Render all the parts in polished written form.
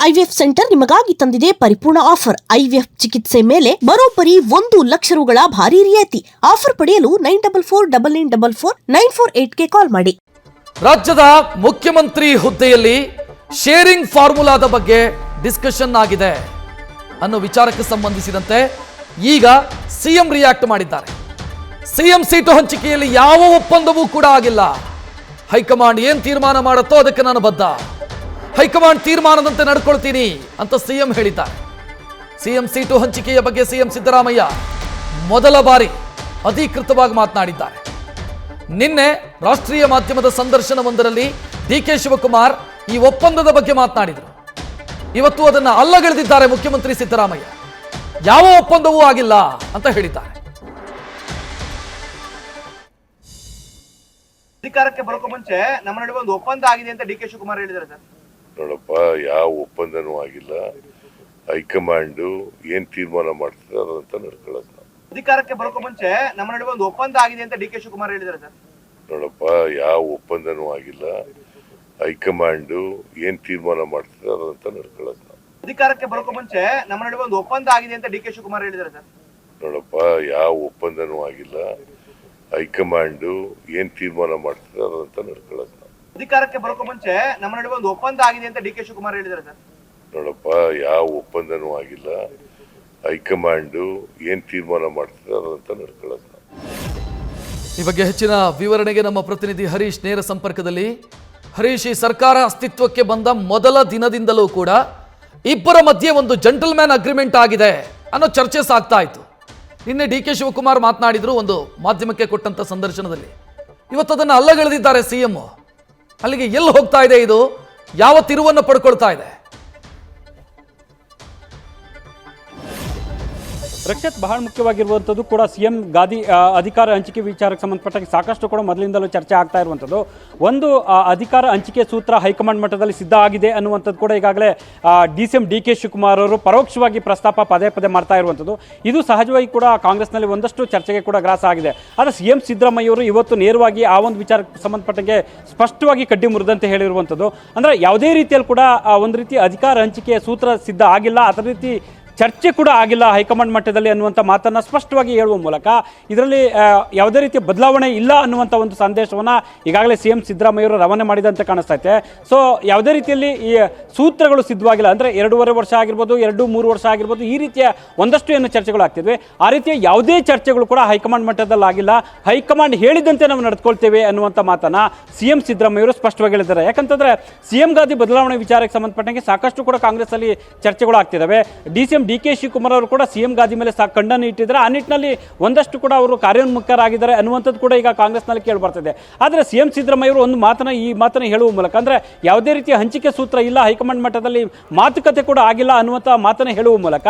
IVF centre ನಿಮಗಾಗಿ ತಂದಿದೆ ಪರಿಪೂರ್ಣ ಆಫರ್. IVF ಚಿಕಿತ್ಸೆ ಮೇಲೆ ಬರೋಬ್ಬರಿ 1 ಲಕ್ಷ ರುಗಳ ಭಾರಿ ರಿಯಾಯಿತಿ. ಆಫರ್ ಪಡೆಯಲು 9449449448ಗೆ ಕಾಲ್ ಮಾಡಿ. ರಾಜ್ಯದ ಮುಖ್ಯಮಂತ್ರಿ ಹುದ್ದೆಯಲ್ಲಿ ಶೇರಿಂಗ್ ಫಾರ್ಮುಲಾದ ಬಗ್ಗೆ ಡಿಸ್ಕಷನ್ ಆಗಿದೆ ಅನ್ನೋ ವಿಚಾರಕ್ಕೆ ಸಂಬಂಧಿಸಿದಂತೆ ಈಗ ಸಿಎಂ ರಿಯಾಕ್ಟ್ ಮಾಡಿದ್ದಾರೆ. ಸಿಎಂ ಸೀಟು ಹಂಚಿಕೆಯಲ್ಲಿ ಯಾವ ಒಪ್ಪಂದವೂ ಕೂಡ ಆಗಿಲ್ಲ. ಹೈಕಮಾಂಡ್ ಏನ್ ತೀರ್ಮಾನ ಮಾಡುತ್ತೋ ಅದಕ್ಕೆ ನಾನು ಬದ್ಧ. ಹೈಕಮಾಂಡ್ ತೀರ್ಮಾನದಂತೆ ನಡ್ಕೊಳ್ತೀನಿ ಅಂತ ಸಿಎಂ ಹೇಳಿದ್ದಾರೆ. ಸಿಎಂ ಸೀಟು ಹಂಚಿಕೆಯ ಬಗ್ಗೆ ಸಿಎಂ ಸಿದ್ದರಾಮಯ್ಯ ಮೊದಲ ಬಾರಿ ಅಧಿಕೃತವಾಗಿ ಮಾತನಾಡಿದ್ದಾರೆ. ನಿನ್ನೆ ರಾಷ್ಟ್ರೀಯ ಮಾಧ್ಯಮದ ಸಂದರ್ಶನವೊಂದರಲ್ಲಿ ಡಿಕೆ ಶಿವಕುಮಾರ್ ಈ ಒಪ್ಪಂದದ ಬಗ್ಗೆ ಮಾತನಾಡಿದರು. ಇವತ್ತು ಅದನ್ನು ಅಲ್ಲಗಳೆದಿದ್ದಾರೆ ಮುಖ್ಯಮಂತ್ರಿ ಸಿದ್ದರಾಮಯ್ಯ. ಯಾವ ಒಪ್ಪಂದವೂ ಆಗಿಲ್ಲ ಅಂತ ಹೇಳಿದ್ದಾರೆ. ಅಧಿಕಾರಕ್ಕೆ ಬರೋಕೆ ಮುಂಚೆ ನಮ್ಮ ನಡುವೆ ಒಂದು ಒಪ್ಪಂದ ಆಗಿದೆ ಅಂತ ಡಿಕೆ ಶಿವಕುಮಾರ್ ಹೇಳಿದ್ದಾರೆ ಸರ್. ನೋಡಪ್ಪ, ಯಾವ ಒಪ್ಪಂದನೂ ಆಗಿಲ್ಲ. ಹೈಕಮಾಂಡ್ ಏನ್ ತೀರ್ಮಾನ ಮಾಡ್ತದೆ ಅದಂತ ನಡ್ಕೊಳ್ಳೋದು. ಅಧಿಕಾರಕ್ಕೆ ಬರೋಕೆ ಮುಂಚೆ ನಮ್ಮ ನಡುವೆ ಒಂದು ಒಪ್ಪಂದ ಆಗಿದೆ ಅಂತ ಡಿಕೆ ಶಿವಕುಮಾರ್ ಹೇಳಿದ್ದಾರೆ ಸರ್. ನೋಡಪ್ಪ, ಯಾವ ಒಪ್ಪಂದನೂ ಆಗಿಲ್ಲ. ಹೈಕಮಾಂಡ್ ಏನ್ ತೀರ್ಮಾನ ಮಾಡ್ತದೆ ಅದಂತ ನಡ್ಕೊಳ್ಳೋದು. ಅಧಿಕಾರಕ್ಕೆ ಬರೋಕೆ ಮುಂಚೆ ನಮ್ಮ ನಡುವೆ ಒಂದು ಒಪ್ಪಂದ ಆಗಿದೆ ಅಂತ ಡಿಕೆ ಶಿವಕುಮಾರ್ ಹೇಳಿದ್ದಾರೆ ಸರ್. ನೋಡಪ್ಪ, ಯಾವ ಒಪ್ಪಂದನೂ ಆಗಿಲ್ಲ. ಹೈಕಮಾಂಡ್ ಏನ್ ತೀರ್ಮಾನ ಮಾಡ್ತದೆ ಅದಂತ ನಡ್ಕೊಳ್ಳೋದು. ಅಧಿಕಾರಕ್ಕೆ ಬರೋಕೆ ಮುಂಚೆ ನಮ್ಮ ನಡುವೆ ಒಂದು ಒಪ್ಪಂದ ಆಗಿದೆ ಅಂತ ಡಿಕೆ ಶಿವಕುಮಾರ್ ಹೇಳಿದ್ದಾರೆ ಸರ್. ನೋಡಪ್ಪ, ಯಾವ ಒಪ್ಪಂದನೂ ಆಗಿಲ್ಲ. ಹೈಕಮಾಂಡ್ ಏನ್ ತೀರ್ಮಾನ ಮಾಡ್ತದೆ ಅದಂತ ನಡ್ಕೊಳ್ಳೋದು. ಈ ಬಗ್ಗೆ ಹೆಚ್ಚಿನ ವಿವರಣೆಗೆ ನಮ್ಮ ಪ್ರತಿನಿಧಿ ಹರೀಶ್ ನೇರ ಸಂಪರ್ಕದಲ್ಲಿ. ಹರೀಶ್, ಈ ಸರ್ಕಾರ ಅಸ್ತಿತ್ವಕ್ಕೆ ಬಂದ ಮೊದಲ ದಿನದಿಂದಲೂ ಕೂಡ ಇಬ್ಬರ ಮಧ್ಯೆ ಒಂದು ಜೆಂಟಲ್ಮ್ಯಾನ್ ಅಗ್ರಿಮೆಂಟ್ ಆಗಿದೆ ಅನ್ನೋ ಚರ್ಚೆ ಸಾಗ್ತಾ ಇತ್ತು. ನಿನ್ನೆ ಡಿಕೆ ಶಿವಕುಮಾರ್ ಮಾತನಾಡಿದ್ರು ಒಂದು ಮಾಧ್ಯಮಕ್ಕೆ ಕೊಟ್ಟಂತ ಸಂದರ್ಶನದಲ್ಲಿ. ಇವತ್ತು ಅದನ್ನು ಅಲ್ಲಗಳೆದಿದ್ದಾರೆ ಸಿಎಂ. ಅಲ್ಲಿಗೆ ಎಲ್ಲಿ ಹೋಗ್ತಾ ಇದೆ ಇದು? ಯಾವ ತಿರುವನ್ನು ಪಡ್ಕೊಳ್ತಾ ಇದೆ? ರಕ್ಷತ್, ಬಹಳ ಮುಖ್ಯವಾಗಿರುವಂಥದ್ದು ಕೂಡ ಸಿಎಂ ಗಾದಿ ಅಧಿಕಾರ ಹಂಚಿಕೆ ವಿಚಾರಕ್ಕೆ ಸಂಬಂಧಪಟ್ಟಾಗಿ ಸಾಕಷ್ಟು ಕೂಡ ಮೊದಲಿಂದಲೂ ಚರ್ಚೆ ಆಗ್ತಾ ಇರುವಂಥದ್ದು. ಒಂದು ಅಧಿಕಾರ ಹಂಚಿಕೆ ಸೂತ್ರ ಹೈಕಮಾಂಡ್ ಮಟ್ಟದಲ್ಲಿ ಸಿದ್ಧ ಆಗಿದೆ ಅನ್ನುವಂಥದ್ದು ಕೂಡ ಈಗಾಗಲೇ ಸಿಎಂ ಡಿಕೆ ಶಿವಕುಮಾರ್ ಅವರು ಪರೋಕ್ಷವಾಗಿ ಪ್ರಸ್ತಾಪ ಪದೇ ಪದೇ ಮಾಡ್ತಾ ಇರುವಂಥದ್ದು. ಇದು ಸಹಜವಾಗಿ ಕೂಡ ಕಾಂಗ್ರೆಸ್ನಲ್ಲಿ ಒಂದಷ್ಟು ಚರ್ಚೆಗೆ ಕೂಡ ಗ್ರಾಸ ಆಗಿದೆ. ಆದರೆ ಸಿಎಂ ಸಿದ್ದರಾಮಯ್ಯ ಅವರು ಇವತ್ತು ನೇರವಾಗಿ ಆ ಒಂದು ವಿಚಾರಕ್ಕೆ ಸಂಬಂಧಪಟ್ಟಂಗೆ ಸ್ಪಷ್ಟವಾಗಿ ಕಡ್ಡಿ ಮುರಿದಂತೆ ಹೇಳಿರುವಂಥದ್ದು. ಅಂದರೆ ಯಾವುದೇ ರೀತಿಯಲ್ಲಿ ಕೂಡ ಒಂದು ರೀತಿ ಅಧಿಕಾರ ಹಂಚಿಕೆಯ ಸೂತ್ರ ಸಿದ್ಧ ಆಗಿಲ್ಲ, ಅದರ ರೀತಿ ಚರ್ಚೆ ಕೂಡ ಆಗಿಲ್ಲ ಹೈಕಮಾಂಡ್ ಮಟ್ಟದಲ್ಲಿ ಅನ್ನುವಂಥ ಮಾತನ್ನು ಸ್ಪಷ್ಟವಾಗಿ ಹೇಳುವ ಮೂಲಕ ಇದರಲ್ಲಿ ಯಾವುದೇ ರೀತಿಯ ಬದಲಾವಣೆ ಇಲ್ಲ ಅನ್ನುವಂಥ ಒಂದು ಸಂದೇಶವನ್ನು ಈಗಾಗಲೇ ಸಿಎಂ ಸಿದ್ದರಾಮಯ್ಯವರು ರವಾನೆ ಮಾಡಿದಂತೆ ಕಾಣಿಸ್ತಾ ಇದೆ. ಸೊ ಯಾವುದೇ ರೀತಿಯಲ್ಲಿ ಈ ಸೂತ್ರಗಳು ಸಿದ್ಧವಾಗಿಲ್ಲ. ಅಂದರೆ 2.5 ವರ್ಷ ಆಗಿರ್ಬೋದು, 2-3 ವರ್ಷ ಆಗಿರ್ಬೋದು, ಈ ರೀತಿಯ ಒಂದಷ್ಟು ಏನು ಚರ್ಚೆಗಳು ಆಗ್ತಿದ್ವಿ. ಆ ರೀತಿಯ ಯಾವುದೇ ಚರ್ಚೆಗಳು ಕೂಡ ಹೈಕಮಾಂಡ್ ಮಟ್ಟದಲ್ಲಿ ಆಗಿಲ್ಲ. ಹೈಕಮಾಂಡ್ ಹೇಳಿದಂತೆ ನಾವು ನಡೆದುಕೊಳ್ತೇವೆ ಅನ್ನುವಂಥ ಮಾತನ್ನು ಸಿಎಂ ಸಿದ್ದರಾಮಯ್ಯವರು ಸ್ಪಷ್ಟವಾಗಿ ಹೇಳಿದ್ದಾರೆ. ಯಾಕಂತಂದರೆ ಸಿಎಂ ಗಾದಿ ಬದಲಾವಣೆ ವಿಚಾರಕ್ಕೆ ಸಂಬಂಧಪಟ್ಟಂಗೆ ಸಾಕಷ್ಟು ಕೂಡ ಕಾಂಗ್ರೆಸ್ಸಲ್ಲಿ ಚರ್ಚೆಗಳು ಆಗ್ತಿದ್ದಾವೆ. ಡಿಕೆ ಶಿವಕುಮಾರ್ ಅವರು ಕೂಡ ಸಿಎಂ ಗಾದಿ ಮೇಲೆ ಕಣ್ಣನ್ನು ಇಟ್ಟಿದ್ದಾರೆ. ಆ ನಿಟ್ಟಿನಲ್ಲಿ ಒಂದಷ್ಟು ಕೂಡ ಅವರು ಕಾರ್ಯೋನ್ಮುಖರಾಗಿದ್ದಾರೆ ಅನ್ನುವಂಥದ್ದು ಕೂಡ ಈಗ ಕಾಂಗ್ರೆಸ್ನಲ್ಲಿ ಕೇಳಿ ಬರ್ತಿದೆ. ಆದರೆ ಸಿಎಂ ಸಿದ್ದರಾಮಯ್ಯ ಅವರು ಈ ಮಾತನ್ನು ಹೇಳುವ ಮೂಲಕ, ಅಂದರೆ ಯಾವುದೇ ರೀತಿಯ ಹಂಚಿಕೆ ಸೂತ್ರ ಇಲ್ಲ, ಹೈಕಮಾಂಡ್ ಮಟ್ಟದಲ್ಲಿ ಮಾತುಕತೆ ಕೂಡ ಆಗಿಲ್ಲ ಅನ್ನುವಂಥ ಮಾತನ್ನು ಹೇಳುವ ಮೂಲಕ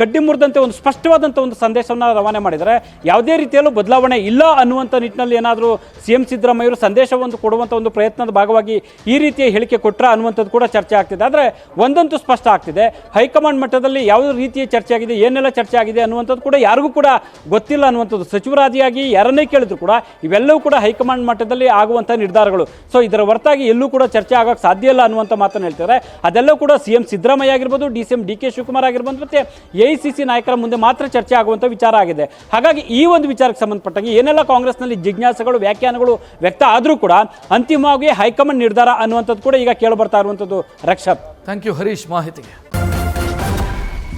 ಕಡ್ಡಿ ಮುರಿದಂತೆ ಒಂದು ಸ್ಪಷ್ಟವಾದಂಥ ಒಂದು ಸಂದೇಶವನ್ನು ರವಾನೆ ಮಾಡಿದ್ದಾರೆ. ಯಾವುದೇ ರೀತಿಯಲ್ಲೂ ಬದಲಾವಣೆ ಇಲ್ಲ ಅನ್ನುವಂಥ ನಿಟ್ಟಿನಲ್ಲಿ ಏನಾದರೂ ಸಿಎಂ ಸಿದ್ದರಾಮಯ್ಯವರು ಸಂದೇಶವನ್ನು ಕೊಡುವಂಥ ಒಂದು ಪ್ರಯತ್ನದ ಭಾಗವಾಗಿ ಈ ರೀತಿಯ ಹೇಳಿಕೆ ಕೊಟ್ಟರೆ ಅನ್ನುವಂಥದ್ದು ಕೂಡ ಚರ್ಚೆ ಆಗ್ತಿದೆ. ಆದರೆ ಒಂದಂತೂ ಸ್ಪಷ್ಟ ಆಗ್ತಿದೆ, ಹೈಕಮಾಂಡ್ ಮಟ್ಟದಲ್ಲಿ ಯಾವ ರೀತಿಯ ಚರ್ಚೆ ಆಗಿದೆ, ಏನೆಲ್ಲ ಚರ್ಚೆ ಆಗಿದೆ ಅನ್ನುವಂಥದ್ದು ಕೂಡ ಯಾರಿಗೂ ಕೂಡ ಗೊತ್ತಿಲ್ಲ ಅನ್ನುವಂಥದ್ದು. ಸಚಿವರಾದಿಯಾಗಿ ಯಾರನ್ನೇ ಕೇಳಿದ್ರು ಕೂಡ ಇವೆಲ್ಲವೂ ಕೂಡ ಹೈಕಮಾಂಡ್ ಮಟ್ಟದಲ್ಲಿ ಆಗುವಂಥ ನಿರ್ಧಾರಗಳು. ಸೊ ಇದರ ಹೊರತಾಗಿ ಎಲ್ಲೂ ಕೂಡ ಚರ್ಚೆ ಆಗೋಕ್ಕೆ ಸಾಧ್ಯ ಇಲ್ಲ ಅನ್ನುವಂಥ ಮಾತನ್ನು ಹೇಳ್ತಾರೆ. ಅದೆಲ್ಲವೂ ಕೂಡ ಸಿಎಂ ಸಿದ್ದರಾಮಯ್ಯ ಆಗಿರ್ಬೋದು, ಸಿಎಂ ಡಿಕೆ ಶಿವಕುಮಾರ್ ಆಗಿರ್ಬೋದು, ಮತ್ತೆ AICC ನಾಯಕರ ಮುಂದೆ ಮಾತ್ರ ಚರ್ಚೆ ಆಗುವಂಥ ವಿಚಾರ ಆಗಿದೆ. ಹಾಗಾಗಿ ಈ ಒಂದು ವಿಚಾರಕ್ಕೆ ಸಂಬಂಧಪಟ್ಟಾಗಿ ಏನೆಲ್ಲ ಕಾಂಗ್ರೆಸ್ನಲ್ಲಿ ಜಿಜ್ಞಾಸೆಗಳು, ವ್ಯಾಖ್ಯಾನಗಳು ವ್ಯಕ್ತ ಆದರೂ ಕೂಡ ಅಂತಿಮವಾಗಿ ಹೈಕಮಾಂಡ್ ನಿರ್ಧಾರ ಅನ್ನುವಂಥದ್ದು ಕೂಡ ಈಗ ಕೇಳಿ ಬರ್ತಾ ಇರುವಂಥದ್ದು. ರಕ್ಷತ್, ಥ್ಯಾಂಕ್ ಯು ಹರೀಶ್ ಮಾಹಿತಿಗೆ.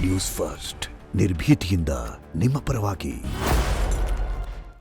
ನ್ಯೂಸ್ ಫಸ್ಟ್ ನಿರ್ಭೀತಿಯಿಂದ ನಿಮ್ಮ ಪರವಾಗಿ.